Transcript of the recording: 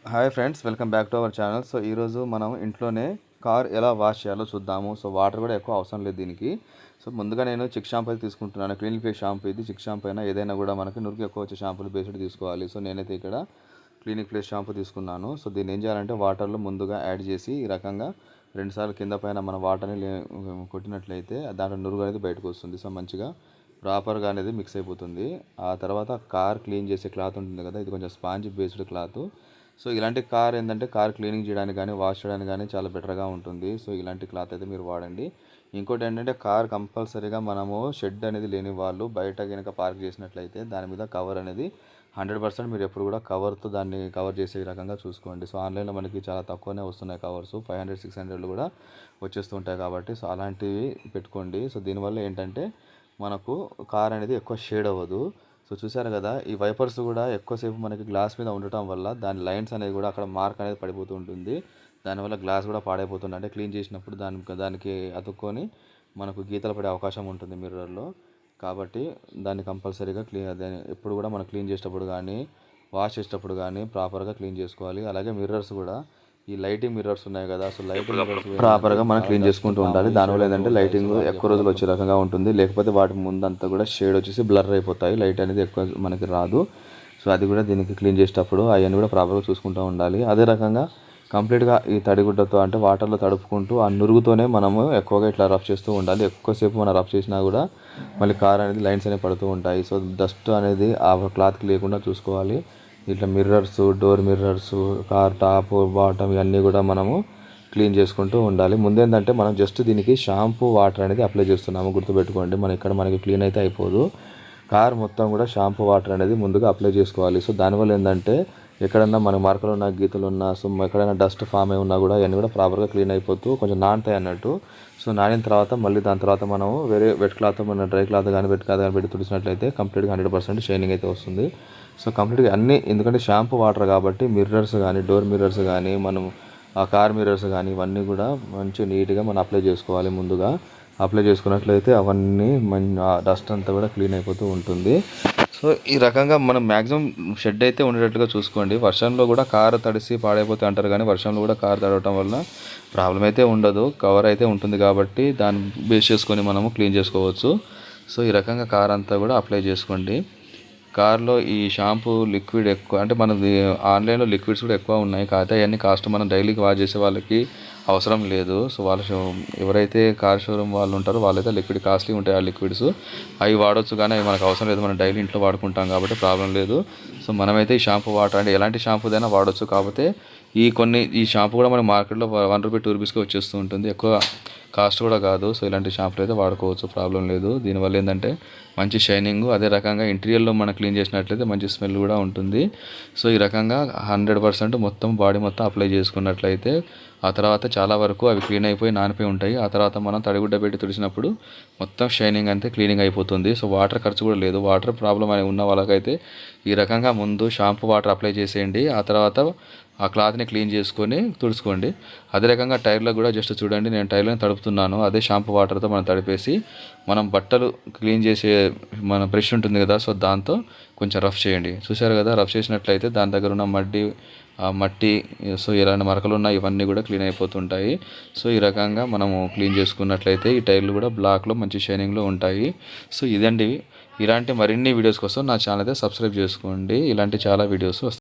Hi friends, welcome back to our channel. So ఈరోజు మనం ఇంట్లోనే కార్ ఎలా వాష్ చేయాలో చూద్దాము. సో వాటర్ కూడా ఎక్కువ అవసరం లేదు దీనికి. సో ముందుగా నేను చిక్ షాంపూ అయితే తీసుకుంటున్నాను. క్లినిక్ ప్లస్ షాంపూ ఇది. చిక్ షాంపూ అయినా ఏదైనా కూడా మనకి నురుగు ఎక్కువ వచ్చే షాంపూలు బేస్డ్ తీసుకోవాలి. సో నేనైతే ఇక్కడ క్లినిక్ ప్లస్ షాంపూ తీసుకున్నాను. సో దీన్ని ఏం చేయాలంటే వాటర్లో ముందుగా యాడ్ చేసి ఈ రకంగా 2 సార్లు కింద పైన మన వాటర్ని కొట్టినట్లయితే దాంట్లో నురుగు అనేది బయటకు వస్తుంది. సో మంచిగా ప్రాపర్గా అనేది మిక్స్ అయిపోతుంది. ఆ తర్వాత కార్ క్లీన్ చేసే క్లాత్ ఉంటుంది కదా, ఇది కొంచెం స్పాంజ్ బేస్డ్ క్లాత్. సో ఇలాంటి కార్ ఏంటంటే కార్ క్లీనింగ్ చేయడానికి కానీ వాష్ చేయడానికి కానీ చాలా బెటర్గా ఉంటుంది. సో ఇలాంటి క్లాత్ అయితే మీరు వాడండి. ఇంకోటి ఏంటంటే కార్ కంపల్సరీగా మనము షెడ్ అనేది లేని వాళ్ళు బయట కనుక పార్క్ చేసినట్లయితే దాని మీద కవర్ అనేది 100% మీరు ఎప్పుడు కూడా కవర్తో దాన్ని కవర్ చేసే రకంగా చూసుకోండి. సో ఆన్లైన్లో మనకి చాలా తక్కువనే వస్తున్నాయి కవర్స్, 500-600 కూడా వచ్చేస్తుంటాయి కాబట్టి సో అలాంటివి పెట్టుకోండి. సో దీనివల్ల ఏంటంటే మనకు కార్ అనేది ఎక్కువ షేడ్ అవ్వదు. సో చూసారు కదా, ఈ వైపర్స్ కూడా ఎక్కువసేపు మనకి గ్లాస్ మీద ఉండటం వల్ల దాని లైన్స్ అనేది కూడా అక్కడ మార్క్ అనేది పడిపోతూ ఉంటుంది. దానివల్ల గ్లాస్ కూడా పాడైపోతుంది. అంటే క్లీన్ చేసినప్పుడు దానికి అతుక్కొని మనకు గీతలు పడే అవకాశం ఉంటుంది మిర్రర్లో. కాబట్టి దాన్ని కంపల్సరీగా ఎప్పుడు కూడా మనం క్లీన్ చేసేటప్పుడు కానీ వాష్ చేసేటప్పుడు కానీ ప్రాపర్గా క్లీన్ చేసుకోవాలి. అలాగే మిర్రర్స్ కూడా ఈ లైటింగ్ మిర్రర్స్ ఉన్నాయి కదా, సో లైటింగ్ మిర్రర్స్ ప్రాపర్గా మనం క్లీన్ చేసుకుంటూ ఉండాలి. దానివల్ల ఏంటంటే లైటింగ్ ఎక్కువ రోజులు వచ్చే రకంగా ఉంటుంది. లేకపోతే వాటి ముందంతా కూడా షేడ్ వచ్చేసి బ్లర్ అయిపోతాయి, లైట్ అనేది ఎక్కువ మనకి రాదు. సో అది కూడా దీనికి క్లీన్ చేసేటప్పుడు అవన్నీ కూడా ప్రాపర్గా చూసుకుంటూ ఉండాలి. అదే రకంగా కంప్లీట్గా ఈ తడిగుడ్డతో అంటే వాటర్లో తడుపుకుంటూ ఆ నురుగుతోనే మనము ఎక్కువగా ఇట్లా రఫ్ చేస్తూ ఉండాలి. ఎక్కువసేపు మనం రఫ్ చేసినా కూడా మళ్ళీ కార్ అనేది లైన్స్ అనేవి పడుతూ ఉంటాయి. సో డస్ట్ అనేది ఆ క్లాత్కి లేకుండా చూసుకోవాలి. ఇట్లా mirrors, door mirrors, car top, bottom ఇవన్నీ కూడా మనము క్లీన్ చేసుకుంటూ ఉండాలి. ముందేంటంటే మనం జస్ట్ దీనికి షాంపూ వాటర్ అనేది అప్లై చేస్తున్నాము, గుర్తుపెట్టుకోండి. మనకి క్లీన్ అయితే అయిపోదు. కార్ మొత్తం కూడా షాంపూ వాటర్ అనేది ముందుగా అప్లై చేసుకోవాలి. సో దానివల్ల ఏంటంటే ఎక్కడన్నా మన మార్కలు ఉన్న గీతలు ఉన్నా, సో ఎక్కడైనా డస్ట్ ఫామ్ అయి ఉన్నా కూడా అవన్నీ కూడా ప్రాపర్గా క్లీన్ అయిపోతూ కొంచెం నానతాయి అన్నట్టు. సో నానిన తర్వాత మళ్ళీ దాని తర్వాత మనము వేరే వెట్ క్లాత్, మన డ్రై క్లాత్ కానీ వెట్ క్లాత్ కానీ పెట్టి తుడిచినట్లయితే కంప్లీట్గా 100% షైనింగ్ అయితే వస్తుంది. సో కంప్లీట్గా అన్నీ, ఎందుకంటే షాంపూ వాటర్ కాబట్టి మిర్రర్స్ కానీ, డోర్ మిర్రర్స్ కానీ, మనం ఆ కార్ మిర్రర్స్ కానీ ఇవన్నీ కూడా మంచిగా నీట్గా మనం అప్లై చేసుకోవాలి. ముందుగా అప్లై చేసుకున్నట్లయితే అవన్నీ డస్ట్ అంతా కూడా క్లీన్ అయిపోతూ ఉంటుంది. సో ఈ రకంగా మనం మ్యాక్సిమం షెడ్ అయితే ఉండేటట్టుగా చూసుకోండి. వర్షంలో కూడా కారు తడిసి పాడైపోతే అంటారు, కానీ వర్షంలో కూడా కారు తడవటం వల్ల ప్రాబ్లం అయితే ఉండదు. కవర్ అయితే ఉంటుంది కాబట్టి దాన్ని బేస్ చేసుకొని మనము క్లీన్ చేసుకోవచ్చు. సో ఈ రకంగా కార్ అంతా కూడా అప్లై చేసుకోండి. కార్లో ఈ షాంపూ లిక్విడ్ ఎక్కువ, అంటే మనది ఆన్లైన్లో లిక్విడ్స్ కూడా ఎక్కువ ఉన్నాయి. కాకపోతే అవన్నీ కాస్ట్ మనం డైలీకి వాష్ చేసే వాళ్ళకి అవసరం లేదు. సో ఎవరైతే కార్ షోరూమ్ వాళ్ళు ఉంటారో వాళ్ళైతే లిక్విడ్ కాస్ట్లీ ఉంటాయి ఆ లిక్విడ్స్, అవి వాడవచ్చు. కానీ అవి మనకు అవసరం లేదు, మనం డైలీ ఇంట్లో వాడుకుంటాం కాబట్టి ప్రాబ్లం లేదు. సో మనమైతే ఈ షాంపూ వాటర్ అంటే ఎలాంటి షాంపూదైనా వాడవచ్చు. కాకపోతే ఈ షాంపూ కూడా మన మార్కెట్లో 1 రూపీ 2 రూపీస్కి వచ్చేస్తూ ఉంటుంది, ఎక్కువ కాస్ట్ కూడా కాదు. సో ఇలాంటి షాంపూలు అయితే వాడుకోవచ్చు, ప్రాబ్లం లేదు. దీనివల్ల ఏంటంటే మంచి షైనింగ్, అదే రకంగా ఇంటీరియర్లో మనం క్లీన్ చేసినట్లయితే మంచి స్మెల్ కూడా ఉంటుంది. సో ఈ రకంగా 100% మొత్తం బాడీ మొత్తం అప్లై చేసుకున్నట్లయితే ఆ తర్వాత చాలా వరకు అవి క్లీన్ అయిపోయి నానిపోయి ఉంటాయి. ఆ తర్వాత మనం తడిగుడ్డ పెట్టి తుడిచినప్పుడు మొత్తం షైనింగ్ అంతే క్లీనింగ్ అయిపోతుంది. సో వాటర్ ఖర్చు కూడా లేదు. వాటర్ ప్రాబ్లం అని ఉన్న వాళ్ళకైతే ఈ రకంగా ముందు షాంపూ వాటర్ అప్లై చేసేయండి. ఆ తర్వాత ఆ క్లాత్ని క్లీన్ చేసుకొని తుడుచుకోండి. అదే రకంగా టైర్లో కూడా జస్ట్ చూడండి, నేను టైర్లను తడుపుతున్నాను. అదే షాంపూ వాటర్తో మనం తడిపేసి మనం బట్టలు క్లీన్ చేసే మన బ్రష్ ఉంటుంది కదా, సో దాంతో కొంచెం రఫ్ చేయండి. చూసారు కదా, రఫ్ చేసినట్లయితే దాని దగ్గర ఉన్న మట్టి, సో ఎలాంటి మరకలు ఉన్నాయి ఇవన్నీ కూడా క్లీన్ అయిపోతుంటాయి. సో ఈ రకంగా మనము క్లీన్ చేసుకున్నట్లయితే ఈ టైర్లు కూడా బ్లాక్లో మంచి షైనింగ్లో ఉంటాయి. సో ఇదండి. ఇలాంటి మరిన్ని వీడియోస్ కోసం నా ఛానల్ అయితే సబ్స్క్రైబ్ చేసుకోండి. ఇలాంటి చాలా వీడియోస్ వస్తాయి.